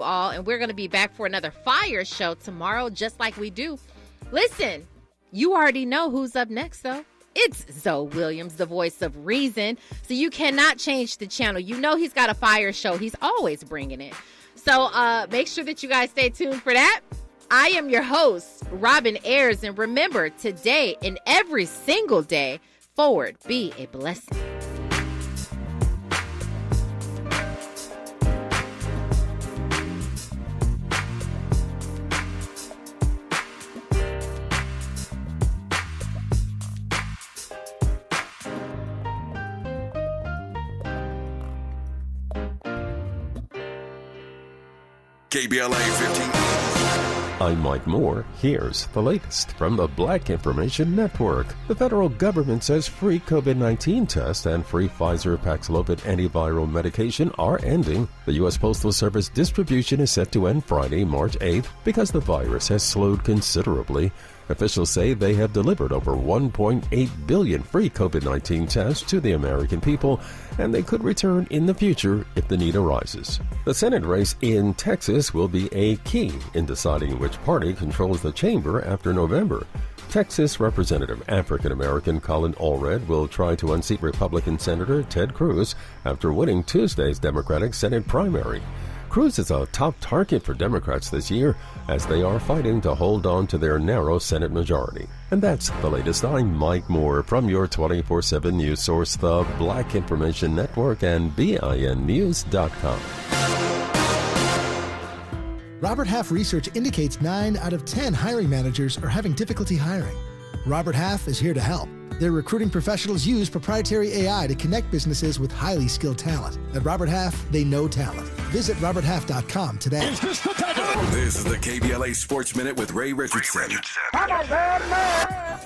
all, and we're going to be back for another fire show tomorrow, just like we do. Listen, you already know who's up next, though. It's Zoe Williams, the voice of reason. So you cannot change the channel. You know he's got a fire show. He's always bringing it. So make sure that you guys stay tuned for that. I am your host, Robin Ayers, and remember, today and every single day, forward be a blessing. KBLA 15. I'm Mike Moore. Here's the latest from the Black Information Network. The federal government says free COVID-19 tests and free Pfizer Paxlovid antiviral medication are ending. The U.S. Postal Service distribution is set to end Friday, March 8th, because the virus has slowed considerably. Officials say they have delivered over 1.8 billion free COVID-19 tests to the American people, and they could return in the future if the need arises. The Senate race in Texas will be a key in deciding which party controls the chamber after November. Texas Representative African-American Colin Allred will try to unseat Republican Senator Ted Cruz after winning Tuesday's Democratic Senate primary. Cruz is a top target for Democrats this year as they are fighting to hold on to their narrow Senate majority. And that's the latest. I'm Mike Moore from your 24/7 news source, the Black Information Network and BINnews.com. Robert Half research indicates 9 out of 10 hiring managers are having difficulty hiring. Robert Half is here to help. Their recruiting professionals use proprietary AI to connect businesses with highly skilled talent. At Robert Half, they know talent. Visit roberthalf.com today. This is the KBLA Sports Minute with Ray Richardson.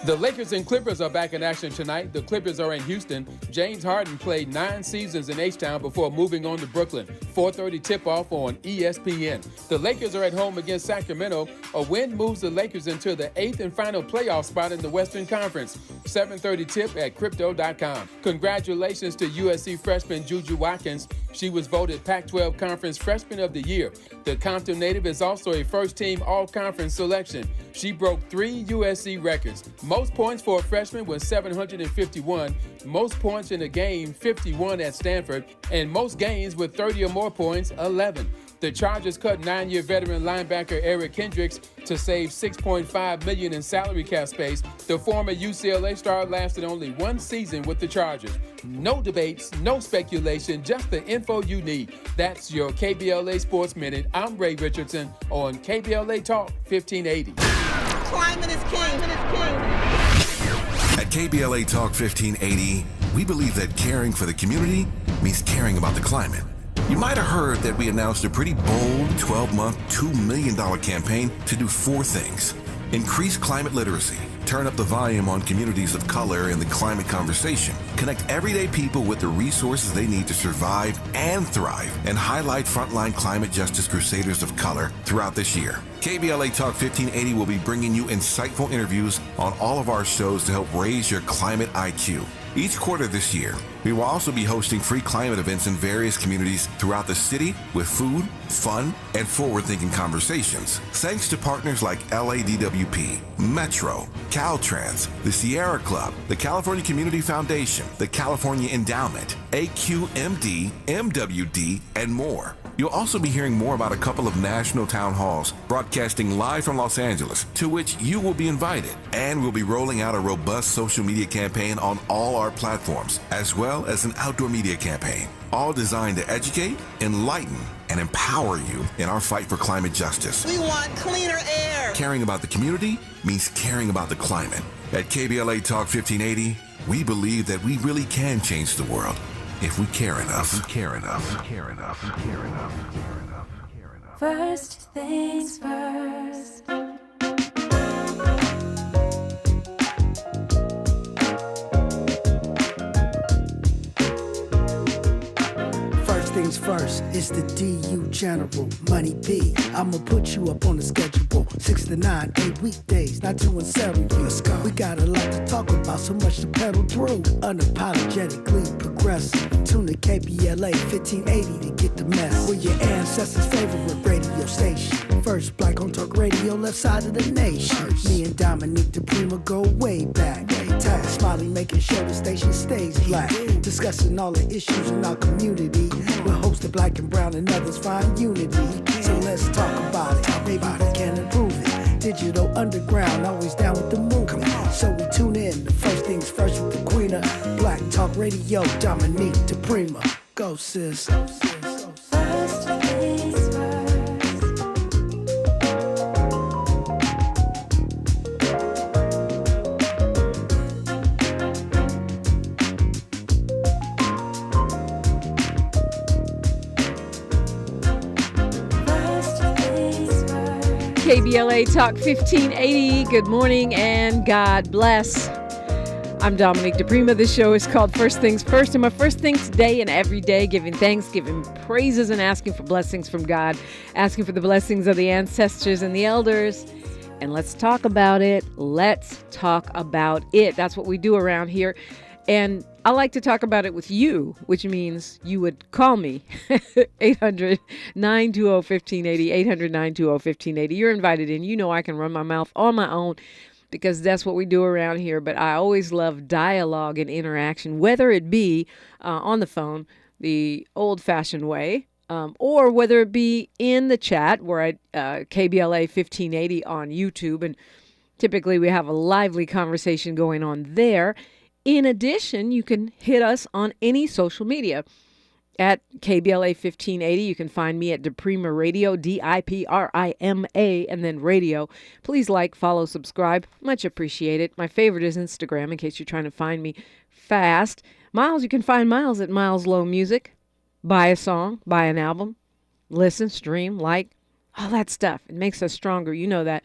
The Lakers and Clippers are back in action tonight. The Clippers are in Houston. James Harden played 9 seasons in H-Town before moving on to Brooklyn. 4:30 tip-off on ESPN. The Lakers are at home against Sacramento. A win moves the Lakers into the 8th and final playoff spot in the Western Conference. 7:30 tip at Crypto.com. Congratulations to USC freshman Juju Watkins. She was voted Pac-12 Conference Freshman of the Year. The Compton native is also a first-team all-conference selection. She broke 3 USC records. Most points for a freshman was 751, most points in a game, 51 at Stanford, and most games with 30 or more points, 11. The Chargers cut 9-year veteran linebacker Eric Kendricks to save $6.5 million in salary cap space. The former UCLA star lasted only 1 season with the Chargers. No debates, no speculation, just the info you need. That's your KBLA Sports Minute. I'm Ray Richardson on KBLA Talk 1580. Climate is king. At KBLA Talk 1580, we believe that caring for the community means caring about the climate. You might have heard that we announced a pretty bold 12-month, $2 million campaign to do 4 things. Increase climate literacy, turn up the volume on communities of color in the climate conversation, connect everyday people with the resources they need to survive and thrive, and highlight frontline climate justice crusaders of color throughout this year. KBLA Talk 1580 will be bringing you insightful interviews on all of our shows to help raise your climate IQ. Each quarter this year, we will also be hosting free climate events in various communities throughout the city with food, fun, and forward-thinking conversations. Thanks to partners like LADWP, Metro, Caltrans, the Sierra Club, the California Community Foundation, the California Endowment, AQMD, MWD, and more. You'll also be hearing more about a couple of national town halls broadcasting live from Los Angeles, to which you will be invited. And we'll be rolling out a robust social media campaign on all our platforms, as well as an outdoor media campaign, all designed to educate, enlighten, and empower you in our fight for climate justice. We want cleaner air. Caring about the community means caring about the climate. At KBLA Talk 1580, we believe that we really can change the world if we care enough. First things first. First things first, it's the DU General, Money B. I'ma put you up on the schedule, 6 to 9, 8 weekdays, not 2 and 7. Let's go. We got a lot to talk about, so much to pedal through. Unapologetically progressive. Tune to KBLA 1580 to get the mess. We're your ancestors' favorite radio station. First black on talk radio, left side of the nation. Me and Dominique DiPrima go way back. Tag Smiley making sure the station stays black. Discussing all the issues in our community. With hopes of black and brown and others find unity. So let's talk about it. Maybe we can improve it. Digital underground, always down with the movement. So we tune in. The first things first with the queen of Black Talk Radio, Dominique DiPrima. Go sis. First things first. KBLA Talk 1580. Good morning and God bless. I'm Dominique DiPrima. This show is called First Things First. And my first thing today and every day, giving thanks, giving praises, and asking for blessings from God, asking for the blessings of the ancestors and the elders. And let's talk about it. Let's talk about it. That's what we do around here. And I like to talk about it with you, which means you would call me 800-920-1580, 800-920-1580. You're invited in. You know I can run my mouth on my own because that's what we do around here. But I always love dialogue and interaction, whether it be on the phone, the old-fashioned way, or whether it be in the chat. We're at KBLA 1580 on YouTube, and typically we have a lively conversation going on there. In addition, you can hit us on any social media at KBLA 1580. You can find me at DiPrima Radio, DIPRIMA, and then radio. Please like, follow, subscribe. Much appreciated. My favorite is Instagram, in case you're trying to find me fast. Miles, you can find Miles at Miles Low Music. Buy a song, buy an album, listen, stream, like, all that stuff. It makes us stronger. You know that.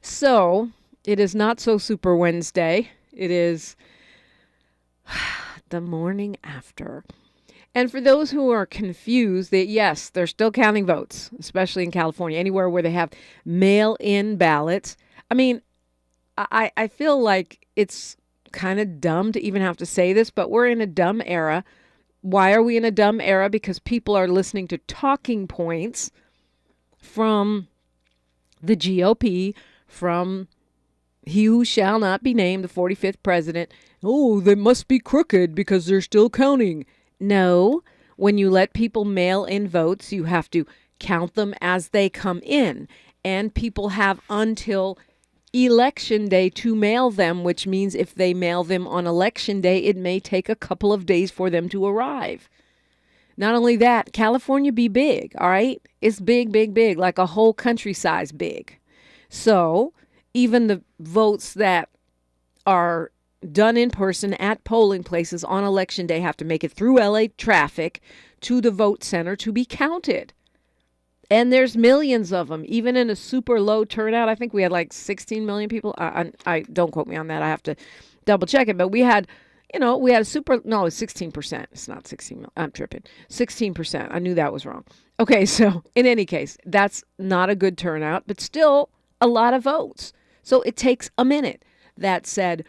So, it is not so super Wednesday. It is the morning after. And for those who are confused, that yes, they're still counting votes, especially in California, anywhere where they have mail-in ballots. I mean, I feel like it's kind of dumb to even have to say this, but we're in a dumb era. Why are we in a dumb era? Because people are listening to talking points from the GOP, from he who shall not be named, the 45th president. Oh, they must be crooked because they're still counting. No, when you let people mail in votes, you have to count them as they come in. And people have until Election Day to mail them, which means if they mail them on Election Day, it may take a couple of days for them to arrive. Not only that, California be big, all right? It's big, big, big, like a whole country size big. So even the votes that are done in person at polling places on Election Day have to make it through LA traffic to the vote center to be counted. And there's millions of them, even in a super low turnout. I think we had like 16 million people. I don't quote me on that. I have to double check it. But we had, it's 16%. It's not 16 million. I'm tripping. 16%. I knew that was wrong. Okay, so in any case, that's not a good turnout, but still a lot of votes. So it takes a minute. That said,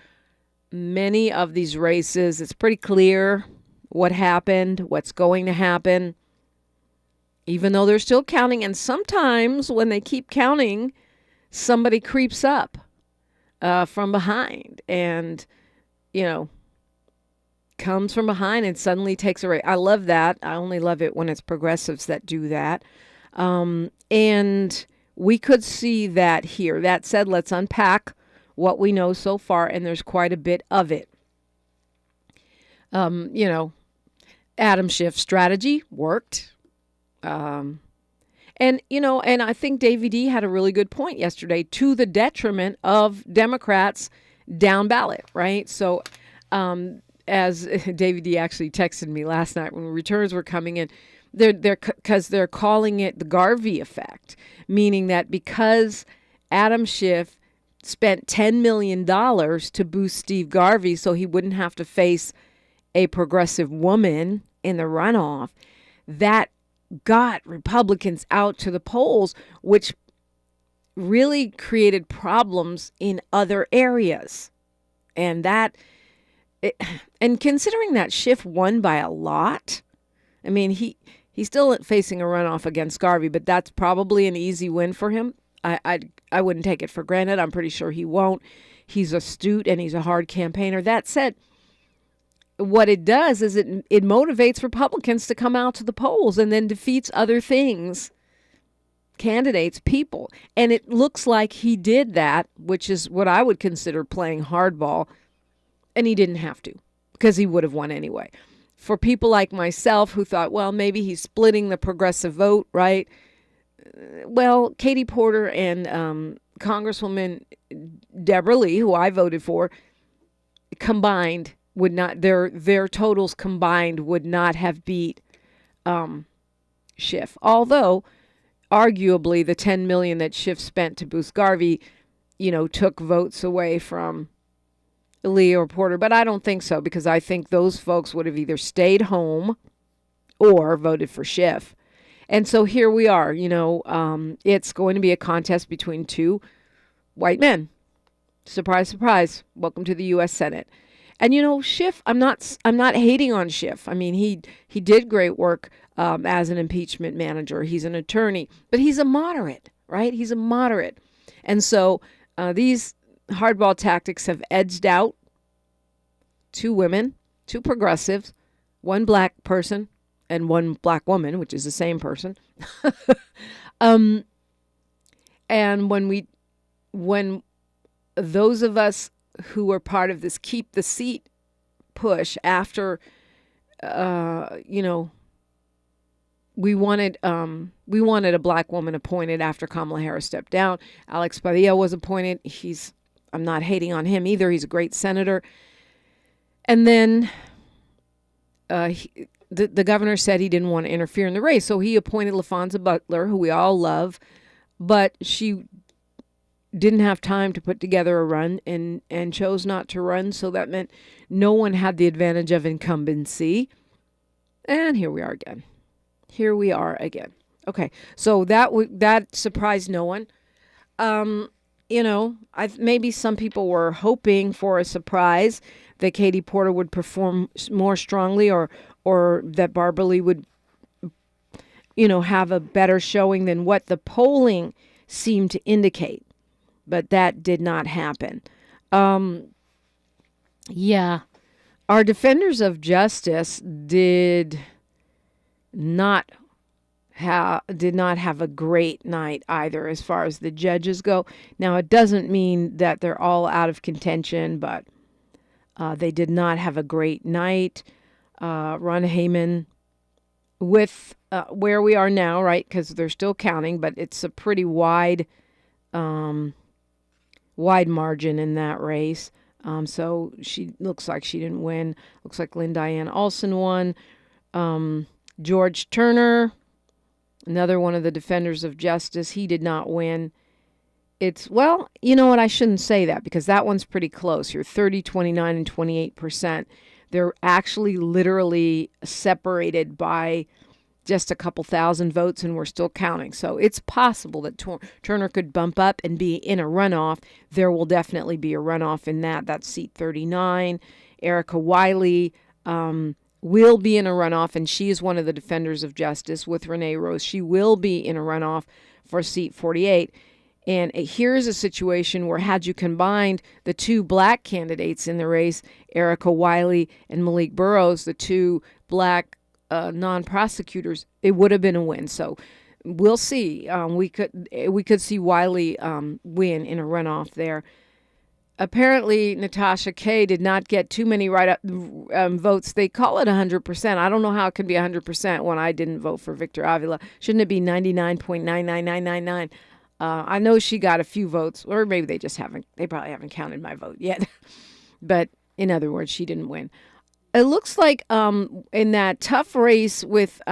many of these races, it's pretty clear what happened, what's going to happen, even though they're still counting. And sometimes when they keep counting, somebody creeps up from behind and, comes from behind and suddenly takes a race. I love that. I only love it when it's progressives that do that. And we could see that here. That said, let's unpack what we know so far, and there's quite a bit of it. Adam Schiff's strategy worked. And I think David D. had a really good point yesterday, to the detriment of Democrats down ballot, right? So as David D. actually texted me last night when returns were coming in, because they're calling it the Garvey effect, meaning that because Adam Schiff spent $10 million to boost Steve Garvey so he wouldn't have to face a progressive woman in the runoff, that got Republicans out to the polls, which really created problems in other areas. And and considering that Schiff won by a lot, I mean, he's still facing a runoff against Garvey, but that's probably an easy win for him. I wouldn't take it for granted. I'm pretty sure he won't. He's astute and he's a hard campaigner. That said, what it does is it motivates Republicans to come out to the polls and then defeats other things, candidates, people. And it looks like he did that, which is what I would consider playing hardball. And he didn't have to, because he would have won anyway. For people like myself who thought, well, maybe he's splitting the progressive vote, right? Well, Katie Porter and Congresswoman Deborah Lee, who I voted for, combined would not, their totals combined would not have beat Schiff. Although, arguably, the $10 million that Schiff spent to boost Garvey, took votes away from Lee or Porter. But I don't think so, because I think those folks would have either stayed home or voted for Schiff. And so here we are, it's going to be a contest between two white men. Surprise, surprise. Welcome to the U.S. Senate. And, Schiff, I'm not hating on Schiff. I mean, he did great work as an impeachment manager. He's an attorney, but he's a moderate, right? He's a moderate. And so these hardball tactics have edged out two women, two progressives, one black person, and one black woman, which is the same person. And when those of us who were part of this keep the seat push after, we wanted a black woman appointed after Kamala Harris stepped down. Alex Padilla was appointed. I'm not hating on him either. He's a great senator. And then the governor said he didn't want to interfere in the race, so he appointed LaFonza Butler, who we all love, but she didn't have time to put together a run and chose not to run, so that meant no one had the advantage of incumbency. And here we are again. Okay, so that surprised no one. Maybe some people were hoping for a surprise that Katie Porter would perform more strongly, or that Barbara Lee would, have a better showing than what the polling seemed to indicate. But that did not happen. Our defenders of justice did not have a great night either, as far as the judges go. Now, it doesn't mean that they're all out of contention, but they did not have a great night. Ron Heyman, with where we are now, right? Because they're still counting, but it's a pretty wide margin in that race. So she looks like she didn't win. Looks like Lynn Diane Olson won. George Turner, another one of the defenders of justice, he did not win. You know what? I shouldn't say that, because that one's pretty close. You're 30, 29, and 28%. They're actually literally separated by just a couple thousand votes, and we're still counting. So it's possible that Turner could bump up and be in a runoff. There will definitely be a runoff in that. That's seat 39. Erica Wiley will be in a runoff, and she is one of the defenders of justice with Renee Rose. She will be in a runoff for seat 48. And here's a situation where, had you combined the two black candidates in the race, Erica Wiley and Malik Burrows, the two black non-prosecutors, it would have been a win. So we'll see. We could see Wiley win in a runoff there. Apparently, Natasha Kaye did not get too many votes. They call it 100%. I don't know how it can be 100% when I didn't vote for Victor Avila. Shouldn't it be 99.99999? I know she got a few votes, or maybe they probably haven't counted my vote yet. But in other words, she didn't win. It looks like in that tough race with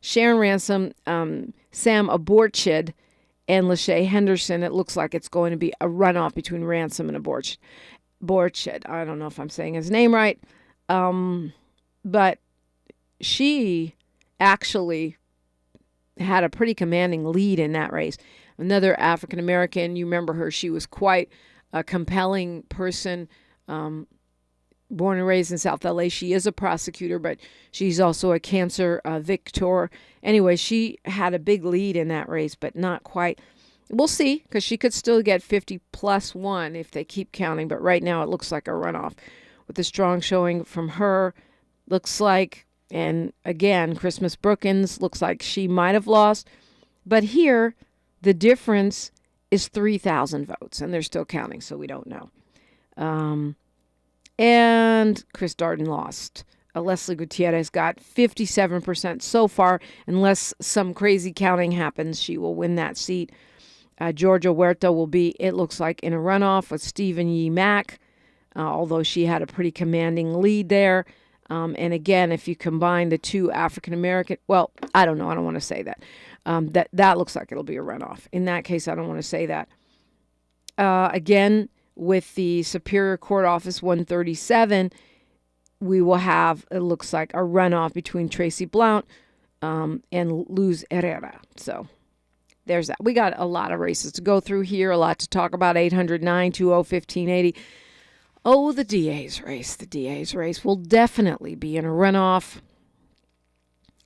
Sharon Ransom, Sam Aborchid, and Lachey Henderson, it looks like it's going to be a runoff between Ransom and Aborchid. I don't know if I'm saying his name right. But she actually had a pretty commanding lead in that race. Another African American, you remember her, she was quite a compelling person, born and raised in South LA. She is a prosecutor, but she's also a cancer victor. Anyway, she had a big lead in that race, but not quite. We'll see, because she could still get 50+1 if they keep counting, but right now it looks like a runoff. With a strong showing from her, looks like, and again, Christmas Brookins looks like she might have lost, but here the difference is 3,000 votes, and they're still counting, so we don't know. And Chris Darden lost. Leslie Gutierrez got 57% so far. Unless some crazy counting happens, she will win that seat. Georgia Huerta will be, it looks like, in a runoff with Stephen Yee Mack, although she had a pretty commanding lead there. And again, if you combine the two African-American, well, I don't know. I don't want to say that. That looks like it'll be a runoff. In that case, I don't want to say that. Again, with the Superior Court Office 137, we will have, it looks like, a runoff between Tracy Blount and Luz Herrera. So there's that. We got a lot of races to go through here, a lot to talk about. 800-920-1580. Oh, the DA's race. The DA's race will definitely be in a runoff.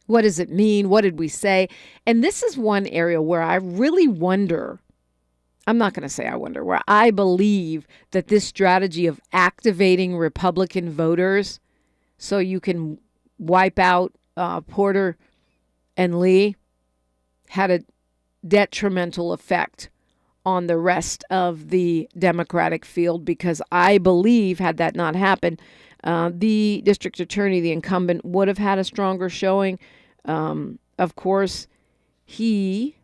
What does it mean? What did we say? And this is one area where I really wonder, I'm not going to say I wonder, where I believe that this strategy of activating Republican voters so you can wipe out Porter and Lee had a detrimental effect on the rest of the Democratic field, because I believe had that not happened, the district attorney, the incumbent, would have had a stronger showing. Of course, he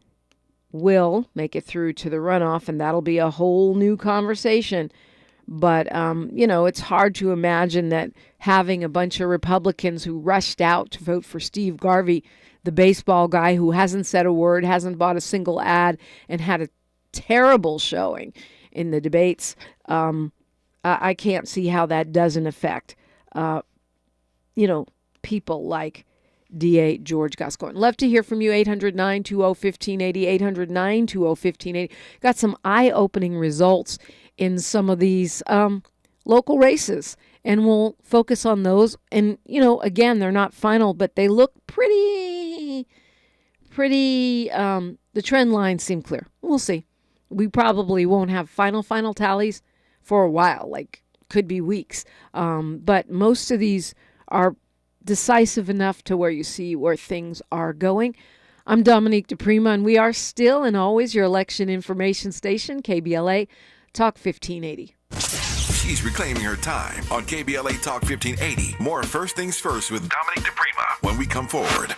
will make it through to the runoff, and that'll be a whole new conversation. But, it's hard to imagine that having a bunch of Republicans who rushed out to vote for Steve Garvey, the baseball guy who hasn't said a word, hasn't bought a single ad, and had a terrible showing in the debates, I can't see how that doesn't affect, people like DA George Gascoigne. Love to hear from you. 800-920-1580, 800-920-1580. Got some eye-opening results in some of these local races, and we'll focus on those. And, again, they're not final, but they look pretty, the trend lines seem clear. We'll see. We probably won't have final tallies for a while, could be weeks. But most of these are decisive enough to where you see where things are going. I'm Dominique DiPrima, and we are still and always your election information station, KBLA Talk 1580. She's reclaiming her time on KBLA Talk 1580. More First Things First with Dominique DiPrima when we come forward.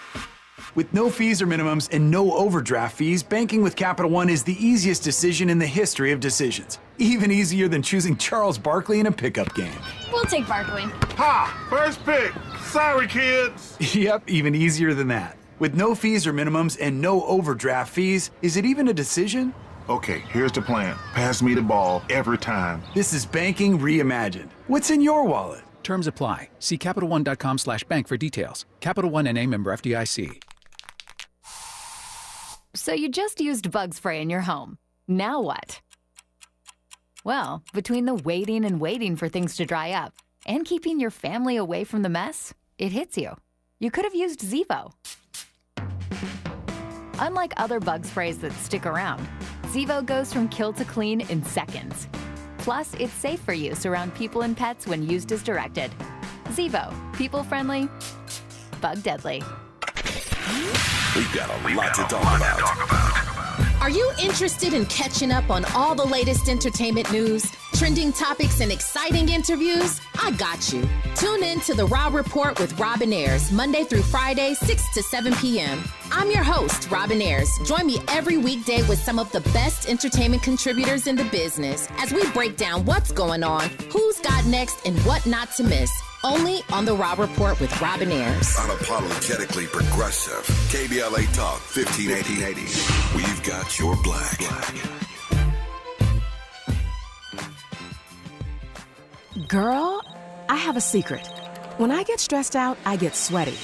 With no fees or minimums and no overdraft fees, banking with Capital One is the easiest decision in the history of decisions. Even easier than choosing Charles Barkley in a pickup game. We'll take Barkley. Ha! First pick. Sorry, kids. Yep, even easier than that. With no fees or minimums and no overdraft fees, is it even a decision? Okay, here's the plan. Pass me the ball every time. This is banking reimagined. What's in your wallet? Terms apply. See CapitalOne.com/bank for details. Capital One NA, member FDIC. So you just used bug spray in your home. Now what? Well, between the waiting and waiting for things to dry up and keeping your family away from the mess, it hits you. You could have used Zevo. Unlike other bug sprays that stick around, Zevo goes from kill to clean in seconds. Plus, it's safe for use around people and pets when used as directed. Zevo, people-friendly, bug-deadly. We've got a lot to talk about. Are you interested in catching up on all the latest entertainment news, trending topics, and exciting interviews? I got you. Tune in to The Raw Report with Robin Ayers, Monday through Friday, 6 to 7 p.m. I'm your host, Robin Ayers. Join me every weekday with some of the best entertainment contributors in the business as we break down what's going on, who's got next, and what not to miss. Only on The Raw Report with Robin Ayers. Unapologetically progressive. KBLA Talk 1580. We've got your black. Girl, I have a secret. When I get stressed out, I get sweaty.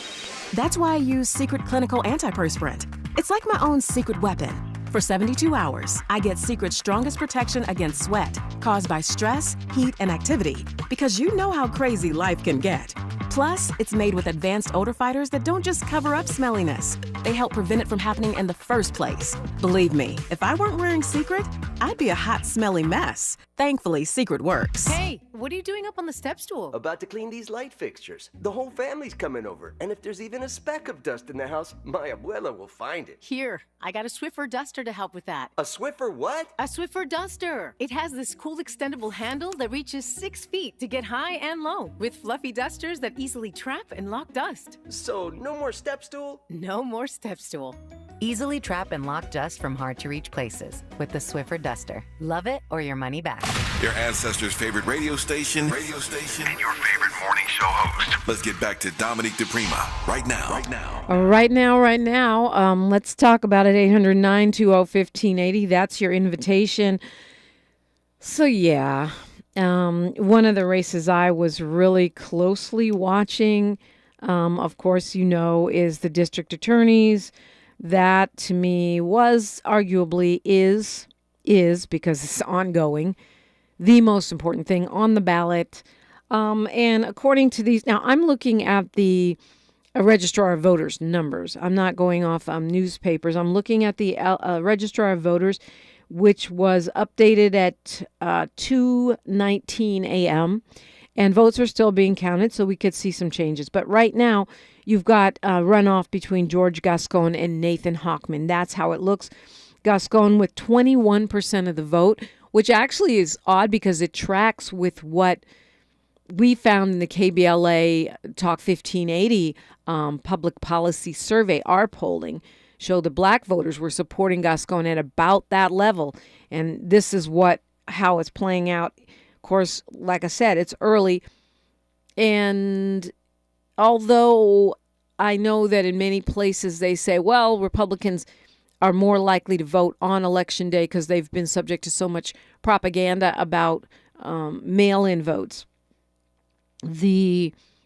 That's why I use Secret Clinical Antiperspirant. It's like my own secret weapon. For 72 hours, I get Secret's strongest protection against sweat caused by stress, heat, and activity, because you know how crazy life can get. Plus, it's made with advanced odor fighters that don't just cover up smelliness. They help prevent it from happening in the first place. Believe me, if I weren't wearing Secret, I'd be a hot, smelly mess. Thankfully, Secret works. Hey, what are you doing up on the step stool? About to clean these light fixtures. The whole family's coming over, and if there's even a speck of dust in the house, my abuela will find it. Here, I got a Swiffer duster to help with that. A Swiffer what? A Swiffer duster. It has this cool extendable handle that reaches 6 feet to get high and low, with fluffy dusters that easily trap and lock dust. So, no more step stool? No more step stool. Easily trap and lock dust from hard-to-reach places with the Swiffer duster. Love it or your money back. Your ancestors' favorite radio station, and your favorite morning show host. Let's get back to Dominique DiPrima right now. Right now. Let's talk about it. 800-920-1580. That's your invitation. So, yeah. One of the races I was really closely watching, of course, is the district attorneys. That, to me, was arguably is because it's ongoing, the most important thing on the ballot. And according to these, now I'm looking at the Registrar of Voters numbers. I'm not going off newspapers. I'm looking at the Registrar of Voters, which was updated at 2:19 a.m., and votes are still being counted, so we could see some changes. But right now, you've got a runoff between George Gascon and Nathan Hochman. That's how it looks. Gascon with 21% of the vote, which actually is odd because it tracks with what we found in the KBLA Talk 1580 public policy survey. Our polling showed the black voters were supporting Gascon at about that level. And this is how it's playing out. Of course, like I said, it's early. And although I know that in many places they say, well, Republicans are more likely to vote on Election Day because they've been subject to so much propaganda about mail-in votes.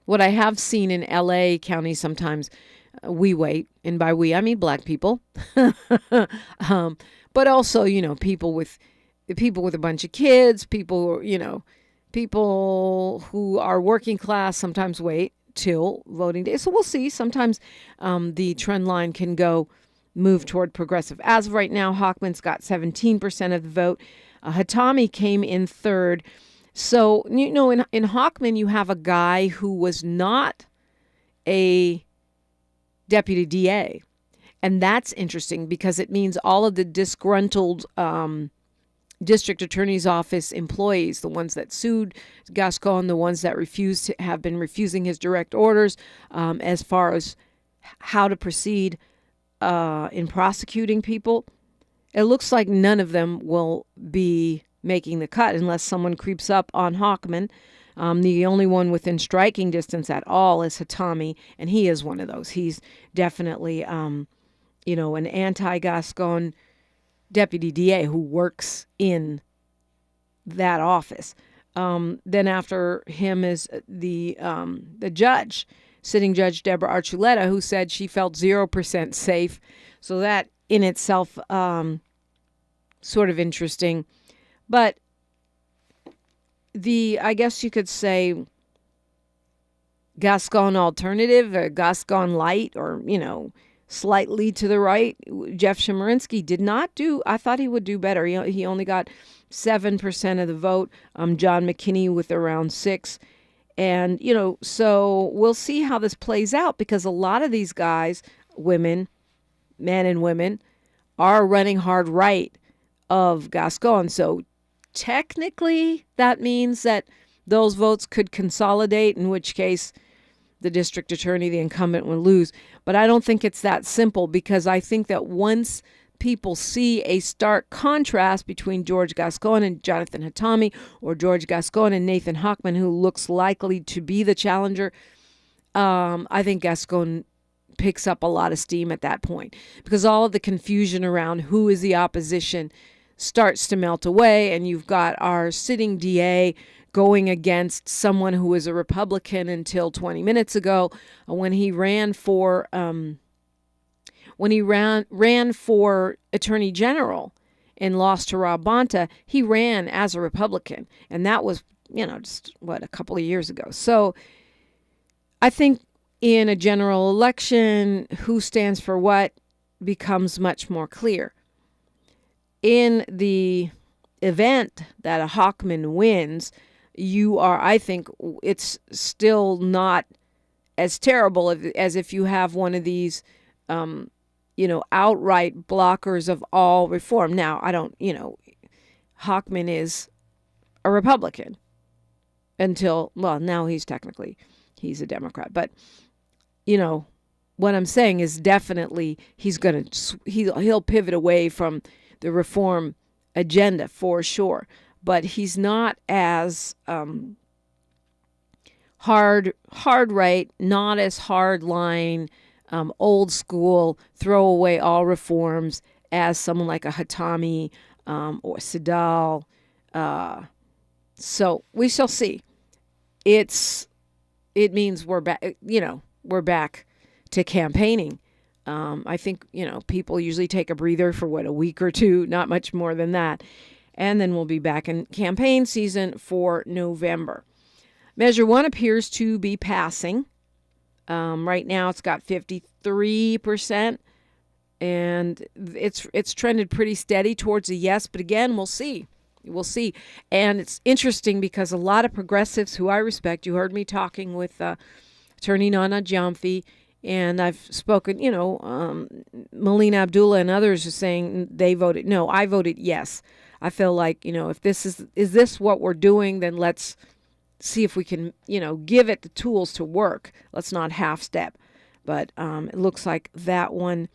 What I have seen in LA County sometimes, we wait, and by we I mean black people, but also people with a bunch of kids, people who are working class sometimes wait till voting day. So we'll see. Sometimes the trend line can move toward progressive. As of right now, Hochman's got 17% of the vote. Hatami came in third. So, in Hochman, you have a guy who was not a deputy DA. And that's interesting because it means all of the disgruntled district attorney's office employees, the ones that sued Gascon, the ones that have been refusing his direct orders as far as how to proceed in prosecuting people. It looks like none of them will be making the cut unless someone creeps up on Hochman. The only one within striking distance at all is Hatami, and he is one of those. He's definitely, an anti-Gascon deputy DA who works in that office. Then after him is the judge, sitting Judge Deborah Archuleta, who said she felt 0% safe. So that in itself, sort of interesting. But I guess you could say Gascon alternative, or Gascon light, or, slightly to the right. Jeff Chemerinsky did not I thought he would do better. He only got 7% of the vote. John McKinney with around 6%. And, so we'll see how this plays out because a lot of these guys, men and women, are running hard right of Gascon. So technically that means that those votes could consolidate, in which case the district attorney, the incumbent, would lose. But I don't think it's that simple because I think that once people see a stark contrast between George Gascon and Jonathan Hatami, or George Gascon and Nathan Hochman, who looks likely to be the challenger, I think Gascon picks up a lot of steam at that point because all of the confusion around who is the opposition starts to melt away, and you've got our sitting DA going against someone who was a Republican until 20 minutes ago when he ran for when he ran for Attorney General and lost to Rob Bonta, he ran as a Republican. And that was, just a couple of years ago. So I think in a general election, who stands for what becomes much more clear. In the event that a Hawkman wins, I think it's still not as terrible as if you have one of these, outright blockers of all reform. Now, Hawkman is a Republican now he's a Democrat. But, what I'm saying is definitely he'll pivot away from the reform agenda for sure. But he's not as hard right, not as hard line, old school, throw away all reforms as someone like a Hatami or Sidal. So we shall see. It means we're back. We're back to campaigning. I think people usually take a breather for a week or two, not much more than that. And then we'll be back in campaign season for November. Measure 1 appears to be passing. Right now it's got 53%. And it's trended pretty steady towards a yes. But again, we'll see. We'll see. And it's interesting because a lot of progressives who I respect, you heard me talking with Attorney Nana Gyamfi, and I've spoken, Melina Abdullah and others are saying they voted no. I voted yes. I feel like, if this is this what we're doing, then let's see if we can, give it the tools to work. Let's not half step. But it looks like that one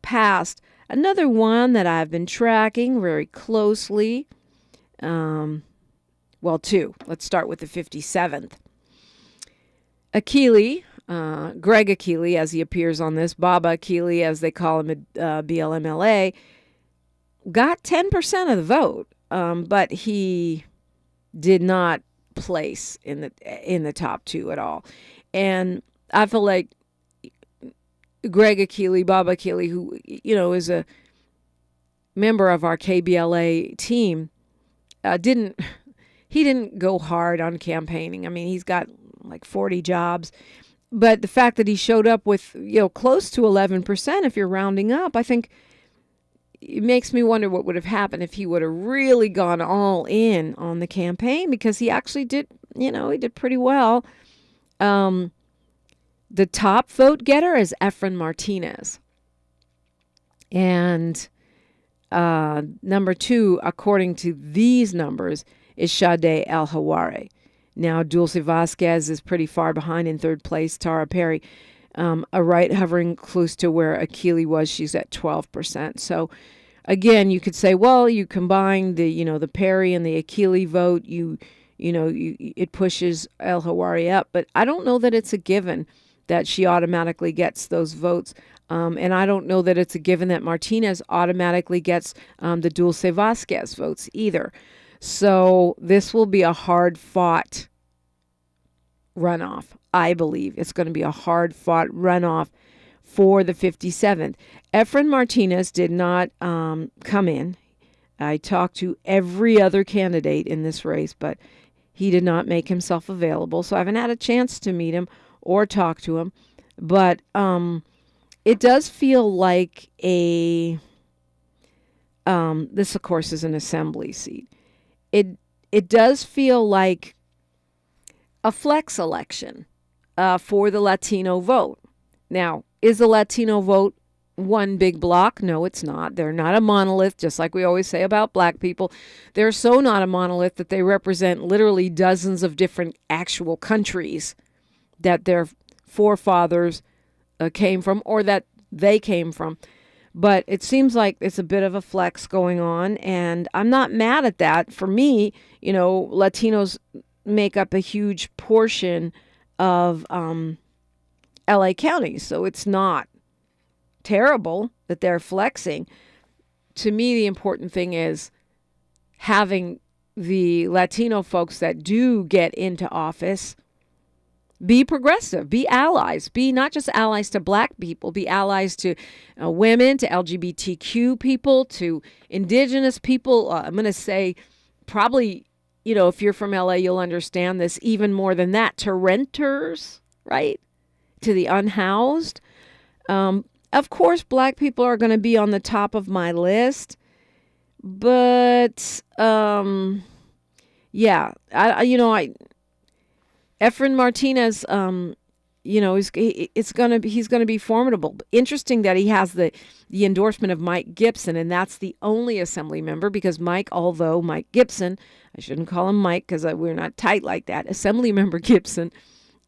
passed. Another one that I've been tracking very closely, two. Let's start with the 57th. Akili, Greg Akili, as he appears on this, Baba Akili, as they call him at BLMLA, got 10% of the vote, but he did not place in the top two at all. And I feel like Greg Akili, Baba Akili, who is a member of our KBLA team, didn't go hard on campaigning. I mean, he's got like 40 jobs. But the fact that he showed up with, close to 11%, if you're rounding up, I think it makes me wonder what would have happened if he would have really gone all in on the campaign, because he actually did, he did pretty well. The top vote getter is Efren Martinez. And number 2, according to these numbers, is Sade El-Hawari. Now, Dulce Vasquez is pretty far behind in third place. Tara Perry, a right hovering close to where Akili was. She's at 12%. So, again, you could say, well, you combine the, the Perry and the Akili vote, it pushes El-Hawari up. But I don't know that it's a given that she automatically gets those votes. And I don't know that it's a given that Martinez automatically gets the Dulce Vasquez votes either. So this will be a hard-fought runoff. I believe it's going to be a hard-fought runoff for the 57th. Efren Martinez did not come in. I talked to every other candidate in this race, but he did not make himself available. So I haven't had a chance to meet him or talk to him. But it does feel like this, of course, is an assembly seat. It does feel like a flex election for the Latino vote. Now, is the Latino vote one big block? No, it's not. They're not a monolith, just like we always say about black people. They're so not a monolith that they represent literally dozens of different actual countries that their forefathers came from or that they came from. But it seems like it's a bit of a flex going on, and I'm not mad at that. For me, Latinos make up a huge portion of LA County, so it's not terrible that they're flexing. To me, the important thing is having the Latino folks that do get into office be progressive, be allies, be not just allies to black people, be allies to women, to LGBTQ people, to indigenous people. I'm going to say probably, if you're from LA, you'll understand this even more than that, to renters, right? To the unhoused. Of course, black people are going to be on the top of my list, but Efren Martinez, he's going to be formidable. Interesting that he has the endorsement of Mike Gibson, and that's the only assembly member because although Mike Gibson, I shouldn't call him Mike because we're not tight like that. Assembly member Gibson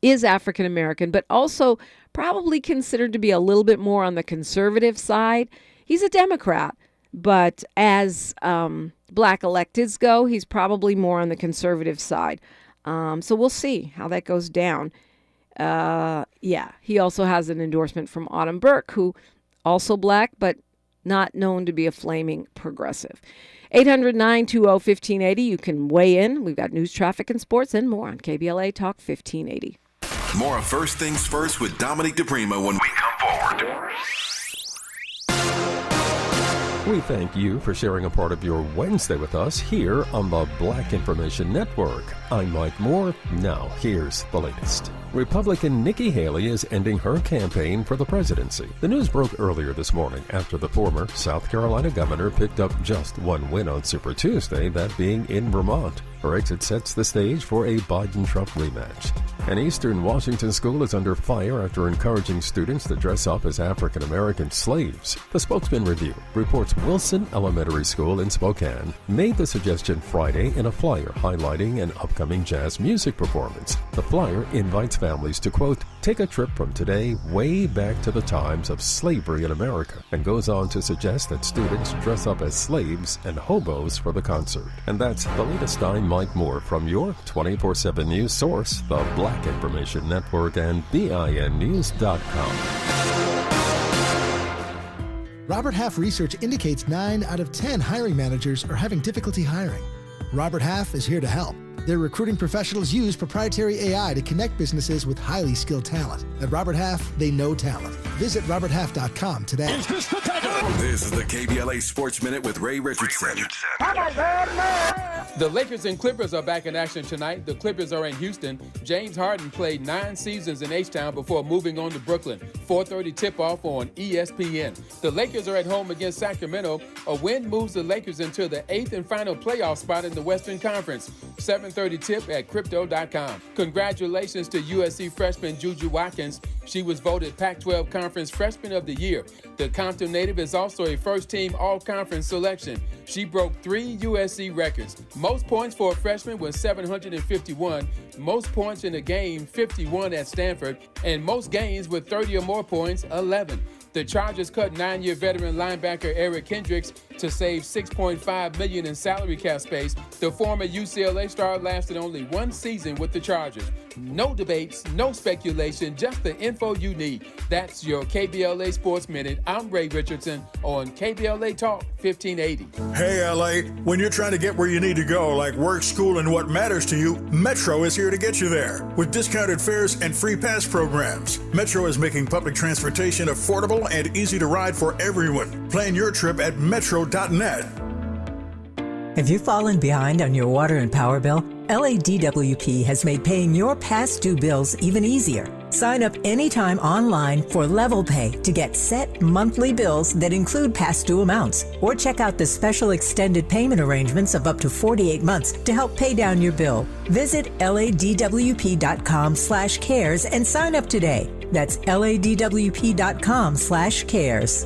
is African American, but also probably considered to be a little bit more on the conservative side. He's a Democrat, but as black electeds go, he's probably more on the conservative side. So we'll see how that goes down. He also has an endorsement from Autumn Burke, who also black, but not known to be a flaming progressive. 800-920-1580. You can weigh in. We've got news, traffic, and sports and more on KBLA Talk 1580. More of First Things First with Dominique DiPrima when we come forward. We thank you for sharing a part of your Wednesday with us here on the Black Information Network. I'm Mike Moore. Now, here's the latest. Republican Nikki Haley is ending her campaign for the presidency. The news broke earlier this morning after the former South Carolina governor picked up just one win on Super Tuesday, that being in Vermont. Her exit sets the stage for a Biden-Trump rematch. An Eastern Washington school is under fire after encouraging students to dress up as African-American slaves. The Spokesman Review reports Wilson Elementary School in Spokane made the suggestion Friday in a flyer highlighting an upcoming jazz music performance. The flyer invites families to, quote, take a trip from today way back to the times of slavery in America, and goes on to suggest that students dress up as slaves and hobos for the concert. And that's the latest. I'm Mike Moore from your 24/7 news source, the Black Information Network and BINnews.com. Robert Half research indicates 9 out of 10 hiring managers are having difficulty hiring. Robert Half is here to help. Their recruiting professionals use proprietary AI to connect businesses with highly skilled talent. At Robert Half, they know talent. Visit roberthalf.com today. This is the KBLA Sports Minute with Ray Richardson. The Lakers and Clippers are back in action tonight. The Clippers are in Houston. James Harden played 9 seasons in H-Town before moving on to Brooklyn. 4:30 tip-off on ESPN. The Lakers are at home against Sacramento. A win moves the Lakers into the 8th and final playoff spot in the Western Conference. 7:30 tip at Crypto.com. Congratulations to USC freshman Juju Watkins. She was voted Pac-12 Conference Freshman of the Year. The Compton native is also a first-team all-conference selection. She broke 3 USC records. Most points for a freshman was 751. Most points in a game, 51 at Stanford. And most games with 30 or more points, 11. The Chargers cut 9-year veteran linebacker Eric Kendricks to save $6.5 million in salary cap space. The former UCLA star lasted only 1 season with the Chargers. No debates, no speculation, just the info you need. That's your KBLA Sports Minute. I'm Ray Richardson on KBLA Talk 1580. Hey, LA, when you're trying to get where you need to go, like work, school, and what matters to you, Metro is here to get you there. With discounted fares and free pass programs, Metro is making public transportation affordable and easy to ride for everyone. Plan your trip at metro.net. Have you fallen behind on your water and power bill? LADWP has made paying your past due bills even easier. Sign up anytime online for Level Pay to get set monthly bills that include past due amounts. Or check out the special extended payment arrangements of up to 48 months to help pay down your bill. Visit ladwp.com/cares and sign up today. That's ladwp.com/cares.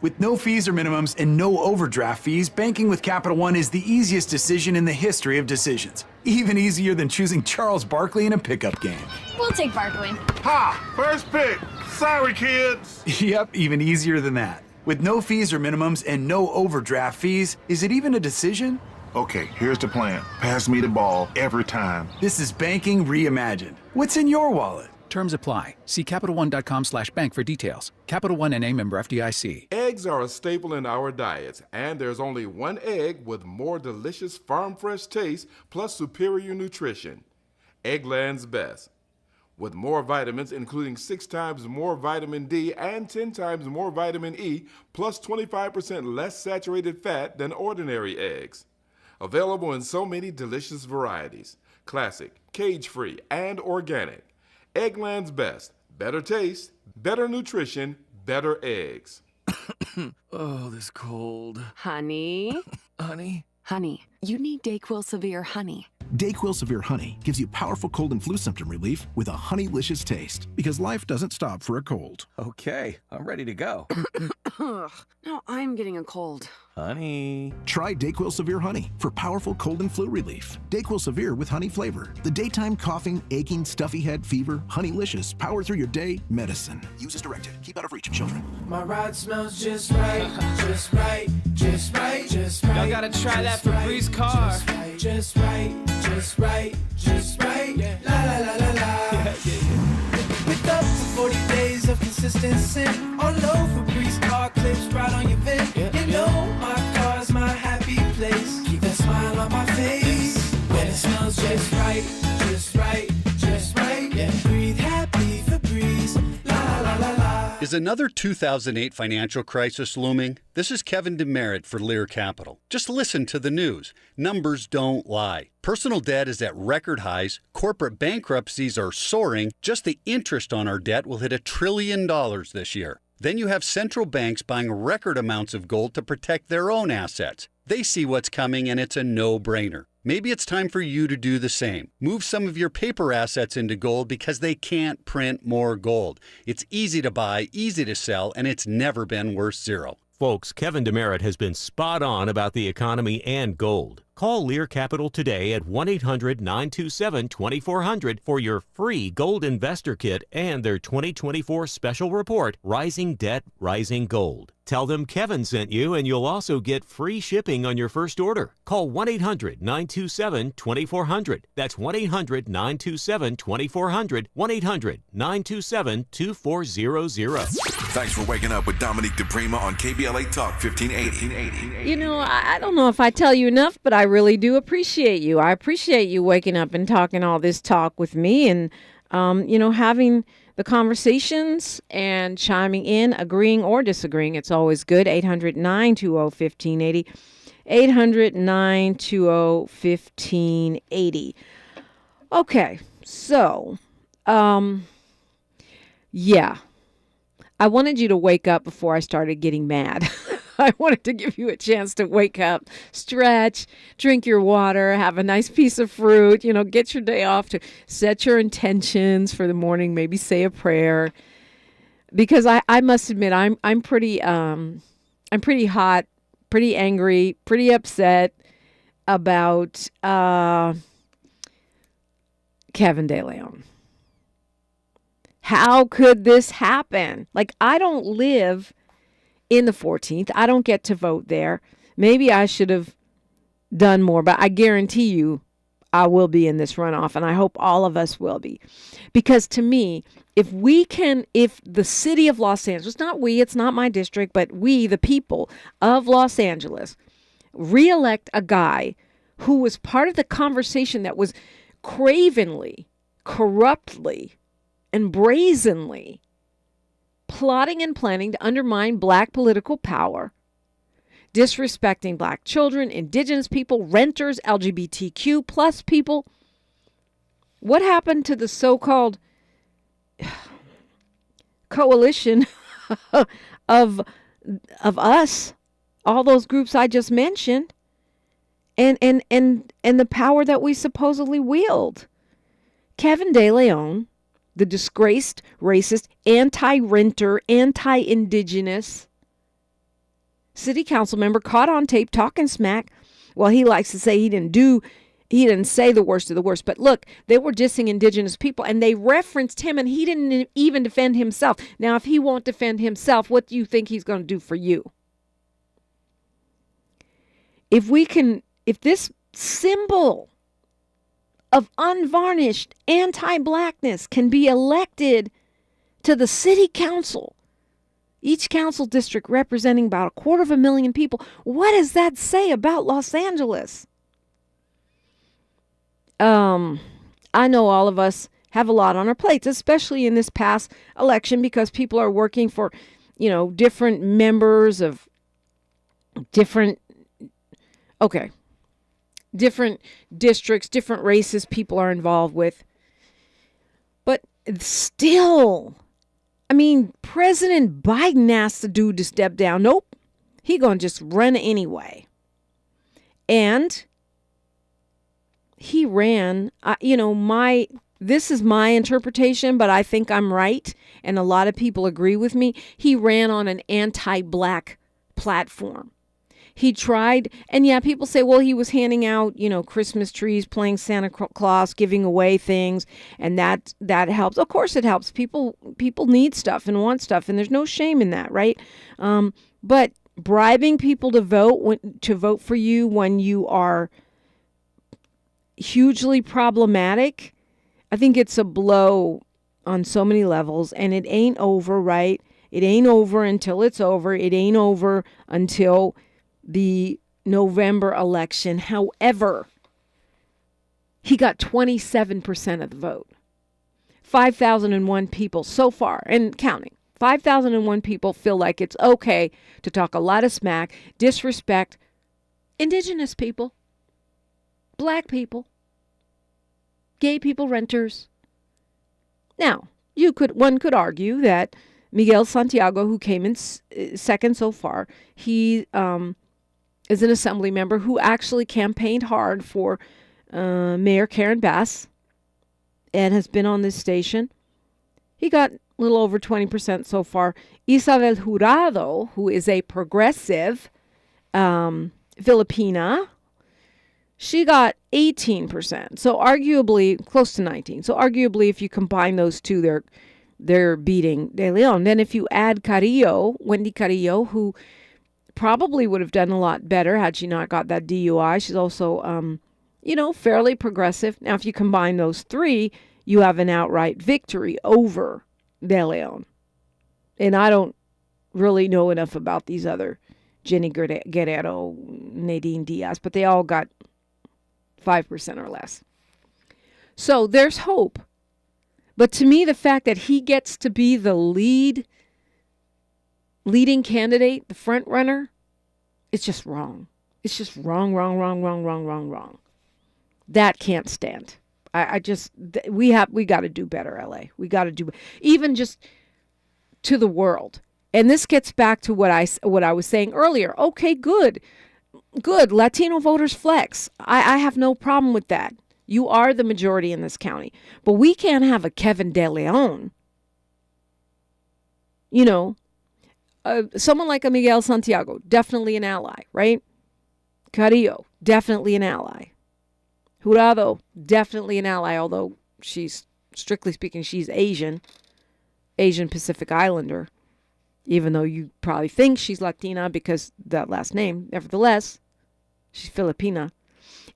With no fees or minimums and no overdraft fees, banking with Capital One is the easiest decision in the history of decisions. Even easier than choosing Charles Barkley in a pickup game. We'll take Barkley. Ha! First pick. Sorry, kids. Yep, even easier than that. With no fees or minimums and no overdraft fees, is it even a decision? Okay, here's the plan. Pass me the ball every time. This is banking reimagined. What's in your wallet? Terms apply. See CapitalOne.com/bank for details. Capital One NA, member FDIC. Eggs are a staple in our diets, and there's only one egg with more delicious farm fresh taste plus superior nutrition. Eggland's Best. With more vitamins, including 6 times more vitamin D and 10 times more vitamin E, plus 25% less saturated fat than ordinary eggs. Available in so many delicious varieties. Classic, cage-free, and organic. Eggland's Best. Better taste, better nutrition, better eggs. Oh, this cold. Honey? Honey? Honey, you need DayQuil Severe Honey. DayQuil Severe Honey gives you powerful cold and flu symptom relief with a honeylicious taste, because life doesn't stop for a cold. Okay, I'm ready to go. Now I'm getting a cold. Honey. Try DayQuil Severe Honey for powerful cold and flu relief. DayQuil Severe with honey flavor. The daytime coughing, aching, stuffy head, fever, honeylicious, power through your day medicine. Use as directed. Keep out of reach of children. My ride smells just right, just right, just right, just right. Y'all gotta try that Febreze car. Just right, just right, just right. Yeah. La la la la la. Picked up for 40 days of consistency. All over Febreze car clips right on your vid. You know my car's my happy place. Keep that smile on my face. When it smells just right, just right, just right. Yeah. Breathe happy Febreze. La la la la. Is another 2008 financial crisis looming? This is Kevin Demerit for Lear Capital. Just listen to the news. Numbers don't lie. Personal debt is at record highs. Corporate bankruptcies are soaring. Just the interest on our debt will hit $1 trillion this year. Then you have central banks buying record amounts of gold to protect their own assets. They see what's coming and it's a no-brainer. Maybe it's time for you to do the same. Move some of your paper assets into gold because they can't print more gold. It's easy to buy, easy to sell, and it's never been worth zero. Folks, Kevin Demerit has been spot on about the economy and gold. Call Lear Capital today at 1-800-927-2400 for your free gold investor kit and their 2024 special report, Rising Debt, Rising Gold. Tell them Kevin sent you and you'll also get free shipping on your first order. Call 1-800-927-2400. That's 1-800-927-2400. 1-800-927-2400. Thanks for waking up with Dominique DiPrima on KBLA Talk 1580. You know, I don't know if I tell you enough, but I really do appreciate you. I appreciate you waking up and talking all this talk with me and, having the conversations and chiming in, agreeing or disagreeing. It's always good. 800-920-1580. 800-920-1580. Okay, so, yeah. I wanted you to wake up before I started getting mad. I wanted to give you a chance to wake up, stretch, drink your water, have a nice piece of fruit, get your day off, to set your intentions for the morning, maybe say a prayer. Because I must admit, I'm pretty hot, pretty angry, pretty upset about Kevin De Leon. How could this happen? Like, I don't live in the 14th. I don't get to vote there. Maybe I should have done more, but I guarantee you I will be in this runoff, and I hope all of us will be. Because to me, if the city of Los Angeles, not we, it's not my district, but we, the people of Los Angeles, reelect a guy who was part of the conversation that was cravenly, corruptly, and brazenly plotting and planning to undermine black political power, disrespecting black children, indigenous people, renters, LGBTQ plus people. What happened to the so-called coalition of us, all those groups I just mentioned, and the power that we supposedly wield? Kevin De Leon, the disgraced, racist, anti-renter, anti-indigenous city council member, caught on tape talking smack. Well, he likes to say he didn't say the worst of the worst. But look, they were dissing indigenous people, and they referenced him, and he didn't even defend himself. Now, if he won't defend himself, what do you think he's going to do for you? If this symbol of unvarnished anti-blackness can be elected to the city council, each council district representing about 250,000 people, what does that say about Los Angeles? I know all of us have a lot on our plates, especially in this past election, because people are working for, different members of different districts, different races people are involved with. But still, President Biden asked the dude to step down. Nope. He gonna just run anyway. And he ran, this is my interpretation, but I think I'm right, and a lot of people agree with me. He ran on an anti-black platform. He tried, and yeah, people say, well, he was handing out, Christmas trees, playing Santa Claus, giving away things, and that helps. Of course it helps. People need stuff and want stuff, and there's no shame in that, right? But bribing people to vote for you when you are hugely problematic, I think it's a blow on so many levels, and it ain't over, right? It ain't over until it's over. It ain't over until the November election. However, he got 27% of the vote. 5,001 people so far, and counting. 5,001 people feel like it's okay to talk a lot of smack, disrespect indigenous people, black people, gay people, renters. Now, one could argue that Miguel Santiago, who came in second so far, he is an assembly member who actually campaigned hard for Mayor Karen Bass and has been on this station. He got a little over 20% so far. Isabel Jurado, who is a progressive Filipina, she got 18%. So arguably close to 19. So arguably, if you combine those two, they're beating De Leon. Then if you add Wendy Carrillo, who probably would have done a lot better had she not got that DUI. She's also, fairly progressive. Now, if you combine those three, you have an outright victory over De Leon. And I don't really know enough about these other Jenny Guerrero, Nadine Diaz, but they all got 5% or less. So there's hope. But to me, the fact that he gets to be the leading candidate, the front runner, it's just wrong. It's just wrong. That can't stand. We got to do better, LA. We got to do, even just to the world. And this gets back to what I was saying earlier. Okay, good. Latino voters flex. I have no problem with that. You are the majority in this county. But we can't have a Kevin De Leon. Someone like a Miguel Santiago, definitely an ally, right? Carrillo, definitely an ally. Jurado, definitely an ally, although strictly speaking, she's Asian Pacific Islander, even though you probably think she's Latina because that last name. Nevertheless, she's Filipina.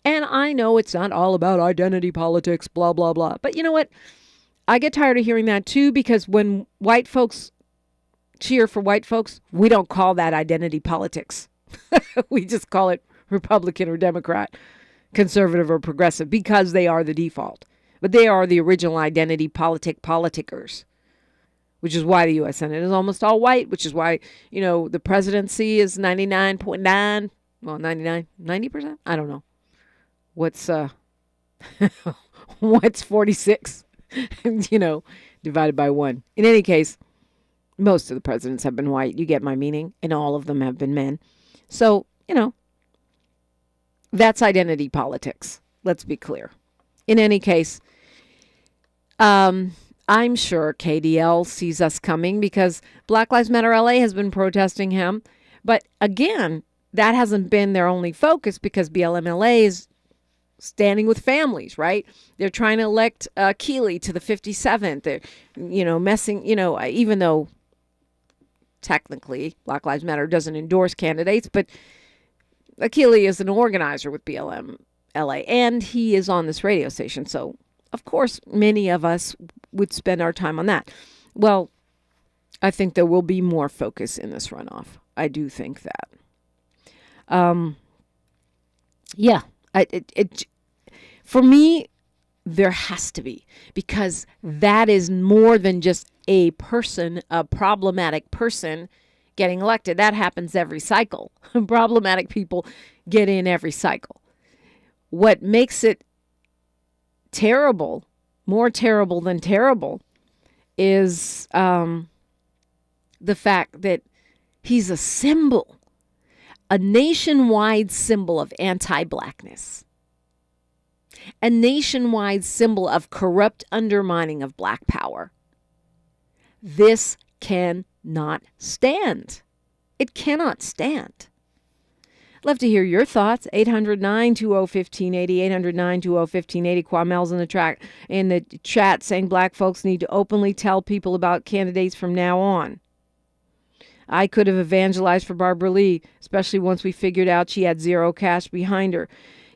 And I know it's not all about identity politics, blah, blah, blah. But you know what? I get tired of hearing that too, because when white folks cheer for white folks, we don't call that identity politics. We just call it Republican or Democrat, conservative or progressive, because they are the default. But they are the original identity politicers, which is why the U.S. Senate is almost all white, which is why, the presidency is 99.9, well, 90%? I don't know. What's 46, divided by 1. In any case, most of the presidents have been white. You get my meaning. And all of them have been men. So, that's identity politics. Let's be clear. In any case, I'm sure KDL sees us coming because Black Lives Matter LA has been protesting him. But again, that hasn't been their only focus because BLM-LA is standing with families, right? They're trying to elect Keeley to the 57th. They're, messing, even though technically Black Lives Matter doesn't endorse candidates, but Keeley is an organizer with BLM LA, and he is on this radio station. So, of course, many of us would spend our time on that. Well, I think there will be more focus in this runoff. I do think that. For me, There has to be, because that is more than just a person, a problematic person getting elected. That happens every cycle. Problematic people get in every cycle. What makes it terrible, more terrible than terrible, is the fact that he's a symbol, a nationwide symbol of anti-blackness, a nationwide symbol of corrupt undermining of black power. This cannot stand. It cannot stand. Love to hear your thoughts. 800-920-1580, 800-920-1580. Kwamel's in the chat saying black folks need to openly tell people about candidates from now on. I could have evangelized for Barbara Lee, especially once we figured out she had zero cash behind her.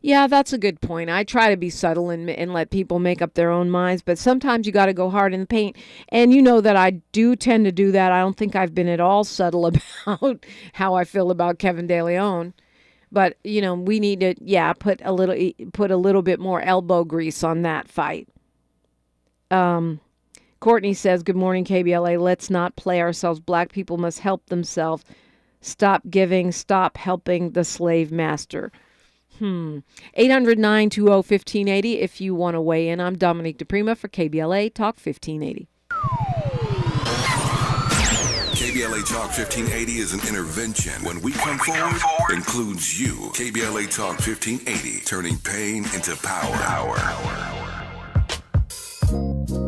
Yeah, that's a good point. I try to be subtle and let people make up their own minds, but sometimes you got to go hard in the paint. And you know that I do tend to do that. I don't think I've been at all subtle about how I feel about Kevin De Leon. But, we need to, put a little bit more elbow grease on that fight. Courtney says, good morning, KBLA. Let's not play ourselves. Black people must help themselves. Stop giving. Stop helping the slave master. 800-920-1580 if you want to weigh in. I'm Dominique DiPrima for KBLA Talk 1580. KBLA Talk 1580 is an intervention. When we come forward, includes you. KBLA Talk 1580, turning pain into power.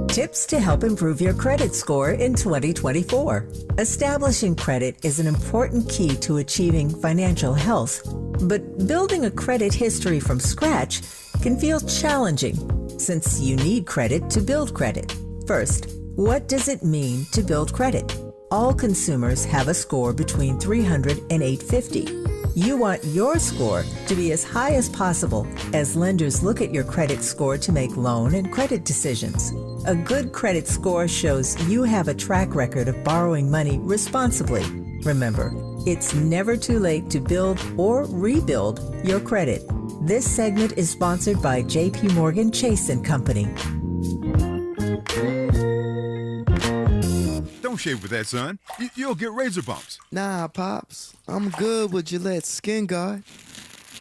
Tips to help improve your credit score in 2024. Establishing credit is an important key to achieving financial health, but building a credit history from scratch can feel challenging since you need credit to build credit. First, what does it mean to build credit? All consumers have a score between 300 and 850. You want your score to be as high as possible as lenders look at your credit score to make loan and credit decisions. A good credit score shows you have a track record of borrowing money responsibly. Remember, it's never too late to build or rebuild your credit. This segment is sponsored by J.P. Morgan Chase & Company. Don't shave with that, son. You'll get razor bumps. Nah, Pops. I'm good with Gillette Skin Guard.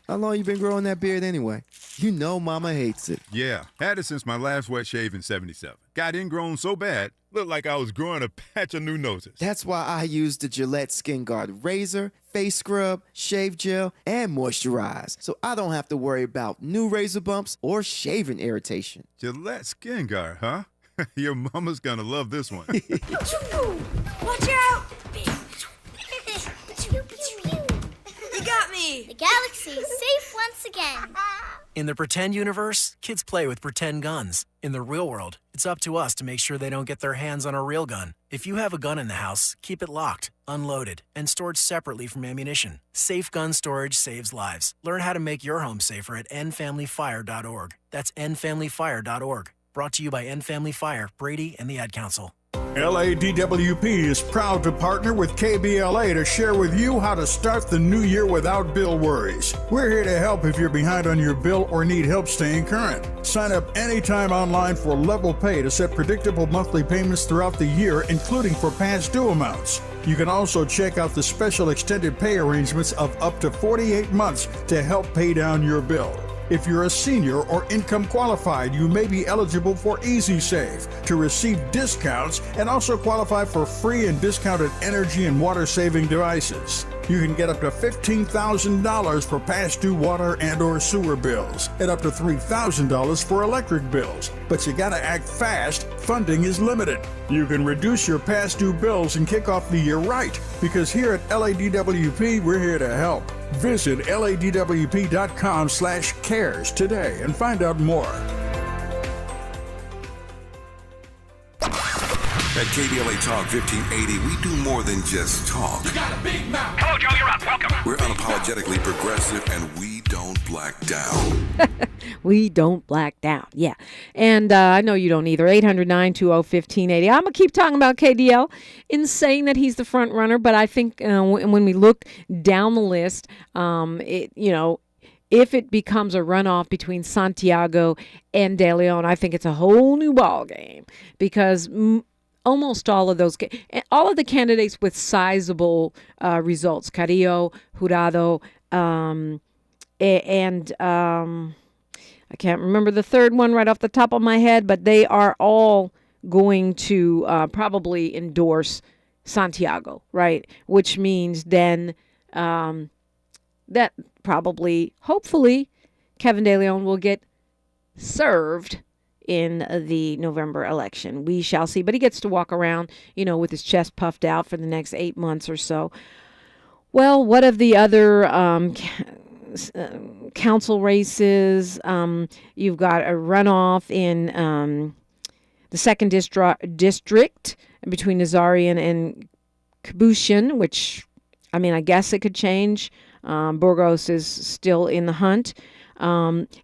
How long you been growing that beard anyway? You know Mama hates it. Yeah, had it since my last wet shave in 77. Got ingrown so bad, looked like I was growing a patch of new noses. That's why I use the Gillette Skin Guard razor, face scrub, shave gel, and moisturize, so I don't have to worry about new razor bumps or shaving irritation. Gillette Skin Guard, huh? Your mama's gonna love this one. Watch out! You got me! The galaxy is safe once again. In the pretend universe, kids play with pretend guns. In the real world, it's up to us to make sure they don't get their hands on a real gun. If you have a gun in the house, keep it locked, unloaded, and stored separately from ammunition. Safe gun storage saves lives. Learn how to make your home safer at endfamilyfire.org. That's endfamilyfire.org. Brought to you by End Family Fire, Brady, and the Ad Council. LADWP is proud to partner with KBLA to share with you how to start the new year without bill worries. We're here to help if you're behind on your bill or need help staying current. Sign up anytime online for Level Pay to set predictable monthly payments throughout the year, including for past due amounts. You can also check out the special extended pay arrangements of up to 48 months to help pay down your bill. If you're a senior or income qualified, you may be eligible for Easy Save to receive discounts and also qualify for free and discounted energy and water saving devices. You can get up to $15,000 for past due water and or sewer bills and up to $3,000 for electric bills. But you gotta act fast. Funding is limited. You can reduce your past due bills and kick off the year right, because here at LADWP, we're here to help. Visit ladwp.com/cares today and find out more. At KBLA Talk 1580, we do more than just talk. You got a big mouth. Hello, Joe, you're up. Welcome. We're unapologetically progressive, and we don't black down. We don't black down. Yeah. And I know you don't either. 800-920-1580. I'm going to keep talking about KDL in saying that he's the front runner. But I think when we look down the list, if it becomes a runoff between Santiago and De Leon, I think it's a whole new ball game, because almost all of the candidates with sizable results, Carrillo, Jurado, and I can't remember the third one right off the top of my head, but they are all going to probably endorse Santiago, right? Which means then that probably, hopefully, Kevin De Leon will get served in the November election. We shall see. But he gets to walk around, with his chest puffed out for the next 8 months or so. Well, what of the other council races? You've got a runoff in the 2nd district between Nazarian and Kabushian, which, I guess it could change. Burgos is still in the hunt.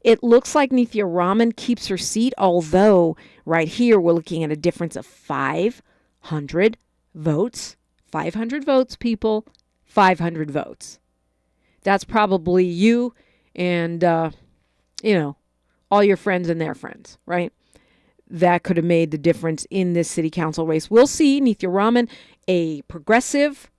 It looks like Nithya Raman keeps her seat, although right here we're looking at a difference of 500 votes. 500 votes, people. 500 votes. That's probably you and, all your friends and their friends, right? That could have made the difference in this city council race. We'll see. Nithya Raman, a progressive.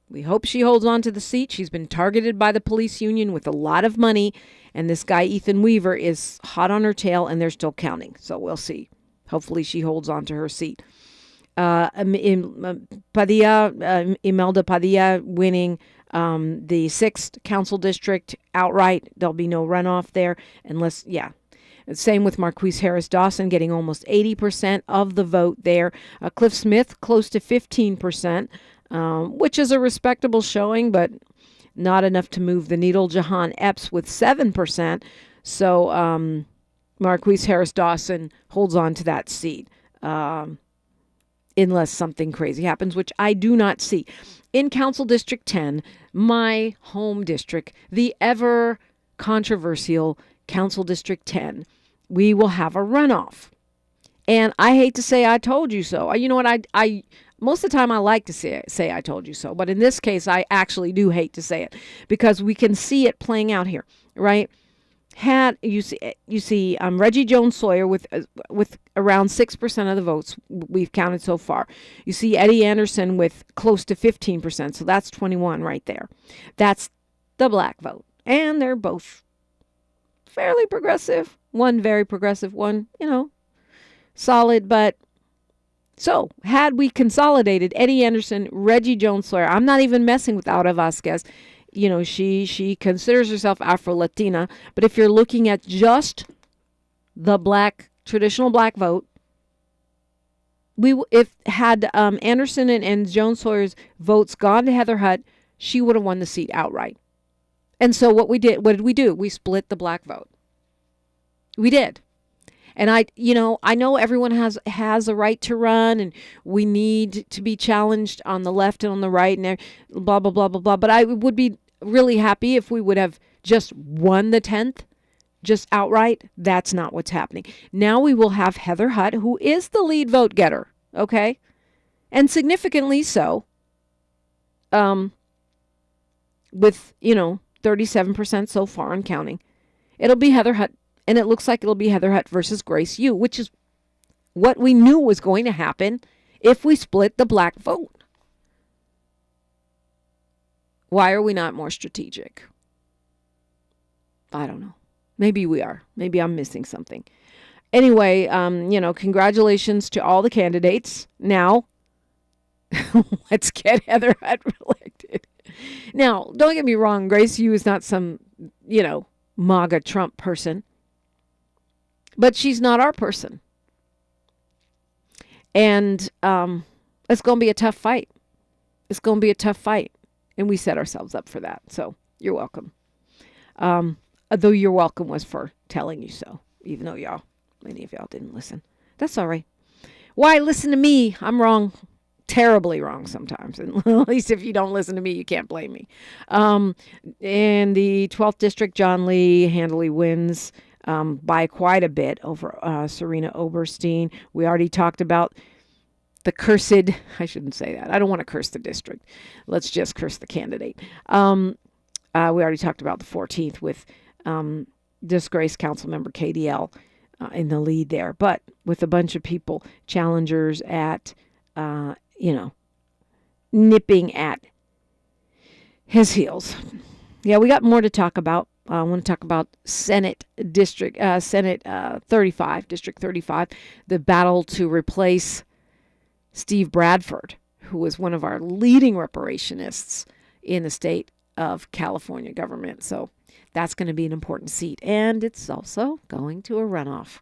We hope she holds on to the seat. She's been targeted by the police union with a lot of money. And this guy, Ethan Weaver, is hot on her tail, and they're still counting. So we'll see. Hopefully she holds on to her seat. Imelda Padilla winning the 6th council district outright. There'll be no runoff there unless, Same with Marquise Harris Dawson getting almost 80% of the vote there. Cliff Smith close to 15%, which is a respectable showing, but not enough to move the needle. Jahan Epps with 7%. So Marquise Harris Dawson holds on to that seat. Unless something crazy happens, which I do not see. In Council District 10, my home district, the ever controversial Council District 10, we will have a runoff. And I hate to say I told you so. You know what? I most of the time I like to say I told you so. But in this case, I actually do hate to say it, because we can see it playing out here, right? You see Reggie Jones Sawyer with around 6% of the votes we've counted so far. You see Eddie Anderson with close to 15%, so that's 21 right there. That's the black vote, and they're both fairly progressive. One very progressive, one solid. But so had we consolidated Eddie Anderson, Reggie Jones Sawyer, I'm not even messing with Aura Vasquez. She considers herself Afro-Latina, but if you're looking at just the traditional black vote, had Anderson and Jones Sawyer's votes gone to Heather Hutt, she would have won the seat outright. And so what did we do? We split the black vote. We did. And I know everyone has a right to run, and we need to be challenged on the left and on the right, and blah, blah, blah, blah, blah. But I would be really happy if we would have just won the 10th, just outright. That's not what's happening. Now we will have Heather Hutt, who is the lead vote getter, okay? And significantly so, with, 37% so far and counting. It'll be Heather Hutt. And it looks like it'll be Heather Hutt versus Grace Yu, which is what we knew was going to happen if we split the black vote. Why are we not more strategic? I don't know. Maybe we are. Maybe I'm missing something. Anyway, congratulations to all the candidates. Now, let's get Heather Hutt reelected. Now, don't get me wrong. Grace Yu is not some, MAGA Trump person. But she's not our person. And it's going to be a tough fight. It's going to be a tough fight. And we set ourselves up for that. So you're welcome. Though your welcome was for telling you so. Even though many of y'all didn't listen. That's all right. Why listen to me? I'm wrong. Terribly wrong sometimes. And at least if you don't listen to me, you can't blame me. In the 12th District, John Lee handily wins by quite a bit over Serena Oberstein. We already talked about the cursed, I shouldn't say that. I don't want to curse the district. Let's just curse the candidate. We already talked about the 14th with disgraced council member KDL in the lead there, but with a bunch of people, challengers at, nipping at his heels. Yeah, we got more to talk about. I want to talk about Senate 35, District 35, the battle to replace Steve Bradford, who was one of our leading reparationists in the state of California government. So that's going to be an important seat. And it's also going to a runoff.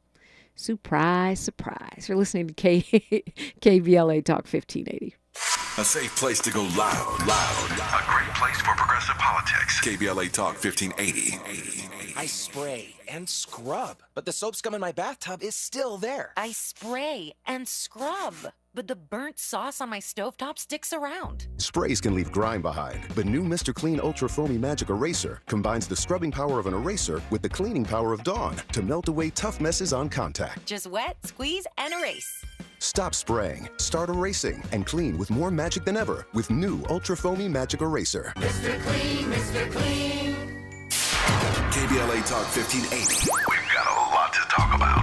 Surprise, surprise. You're listening to KBLA Talk 1580. A safe place to go loud. A great place for progressive politics. KBLA Talk 1580. I spray and scrub, but the soap scum in my bathtub is still there. I spray and scrub, but the burnt sauce on my stovetop sticks around. Sprays can leave grime behind, but new Mr. Clean Ultra Foamy Magic Eraser combines the scrubbing power of an eraser with the cleaning power of Dawn to melt away tough messes on contact. Just wet, squeeze, and erase. Stop spraying, start erasing, and clean with more magic than ever with new Ultra Foamy Magic Eraser. Mr. Clean, Mr. Clean. KBLA Talk 1580. We've got a lot to talk about.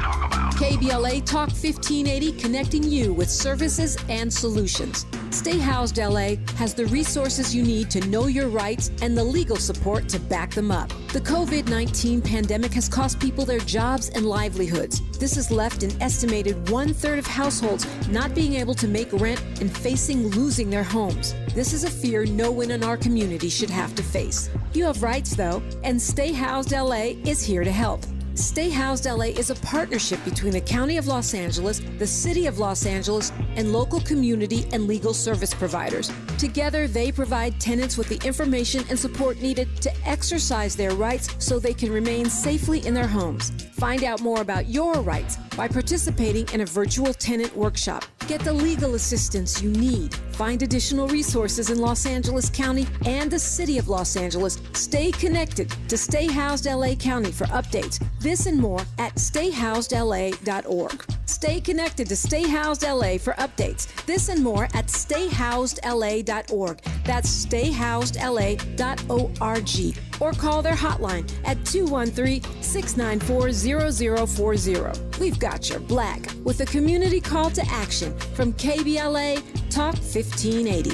KBLA Talk 1580, connecting you with services and solutions. Stay Housed LA has the resources you need to know your rights and the legal support to back them up. The COVID-19 pandemic has cost people their jobs and livelihoods. This has left an estimated 1/3 of households not being able to make rent and facing losing their homes. This is a fear no one in our community should have to face. You have rights, though, and Stay Housed LA is here to help. Stay Housed LA is a partnership between the County of Los Angeles, the City of Los Angeles, and local community and legal service providers. Together, they provide tenants with the information and support needed to exercise their rights so they can remain safely in their homes. Find out more about your rights by participating in a virtual tenant workshop. Get the legal assistance you need. Find additional resources in Los Angeles County and the City of Los Angeles. Stay connected to Stay Housed LA County for updates. This and more at stayhousedla.org. Stay connected to Stay Housed LA for updates. This and more at stayhousedla.org. That's stayhousedla.org. Or call their hotline at 213-694-0040. We've got your black with a community call to action from KBLA Talk 1580.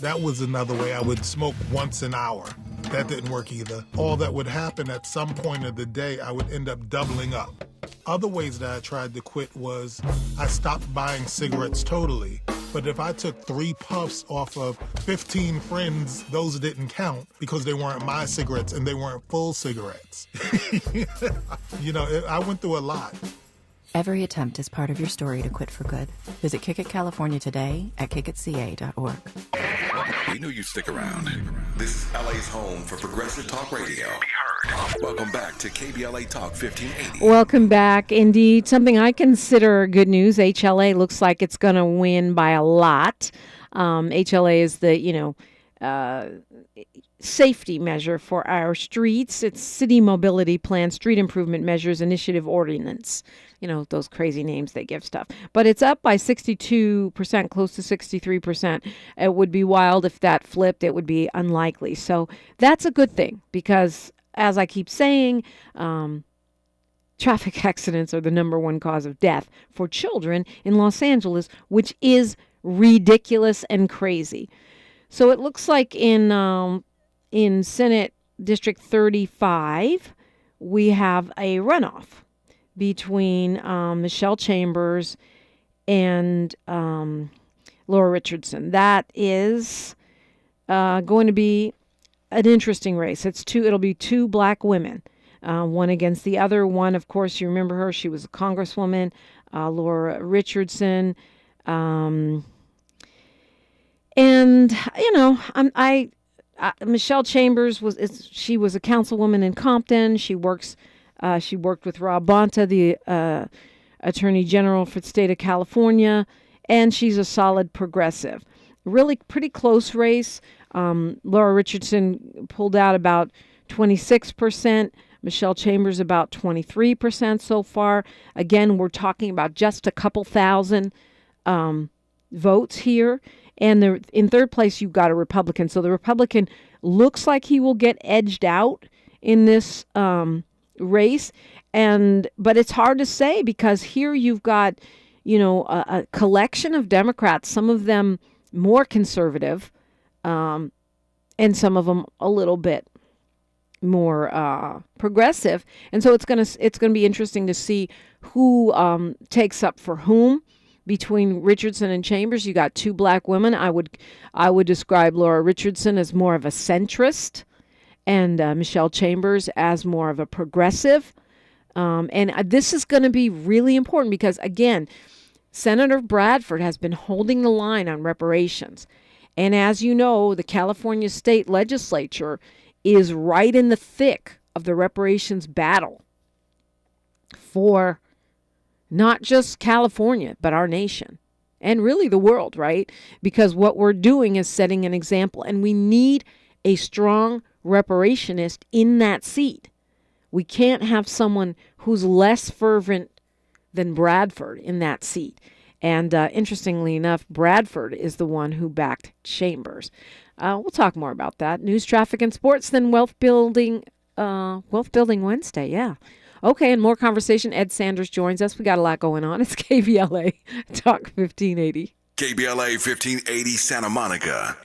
That was another way. I would smoke once an hour. That didn't work either. All that would happen at some point of the day, I would end up doubling up. Other ways that I tried to quit was I stopped buying cigarettes totally. But if I took 3 puffs off of 15 friends, those didn't count because they weren't my cigarettes and they weren't full cigarettes. I went through a lot. Every attempt is part of your story to quit for good. Visit Kick It California today at kickitca.org. We knew you'd stick around. This is LA's home for progressive talk radio. Be heard. Welcome back to KBLA Talk 1580. Welcome back. Indeed, something I consider good news. HLA looks like it's going to win by a lot. HLA is the, safety measure for our streets. It's City Mobility Plan, Street Improvement Measures Initiative Ordinance. Those crazy names they give stuff. But it's up by 62%, close to 63%. It would be wild if that flipped. It would be unlikely. So that's a good thing because, as I keep saying, traffic accidents are the number one cause of death for children in Los Angeles, which is ridiculous and crazy. So it looks like in Senate District 35, we have a runoff between Michelle Chambers and Laura Richardson. That is going to be an interesting race. It'll be 2 black women, one against the other. One, of course, you remember her. She was a congresswoman, Laura Richardson. Michelle Chambers was a councilwoman in Compton. She worked with Rob Bonta, the Attorney General for the state of California, and she's a solid progressive. Really pretty close race. Laura Richardson pulled out about 26%. Michelle Chambers about 23% so far. Again, we're talking about just a couple thousand votes here. And in third place, you've got a Republican. So the Republican looks like he will get edged out in this race. But it's hard to say because here you've got, a collection of Democrats, some of them more conservative, and some of them a little bit more progressive. And so it's gonna be interesting to see who takes up for whom. Between Richardson and Chambers, you got two black women. I would describe Laura Richardson as more of a centrist, and Michelle Chambers as more of a progressive. And this is going to be really important because, again, Senator Bradford has been holding the line on reparations. And as you know, the California state legislature is right in the thick of the reparations battle for not just California, but our nation and really the world, right? Because what we're doing is setting an example, and we need a strong reparationist in that seat. We can't have someone who's less fervent than Bradford in that seat. And interestingly enough, Bradford is the one who backed Chambers. We'll talk more about that. News, traffic, and sports, then Wealth Building Wednesday, yeah. Okay, and more conversation. Ed Sanders joins us. We got a lot going on. It's KBLA Talk 1580. KBLA 1580 Santa Monica.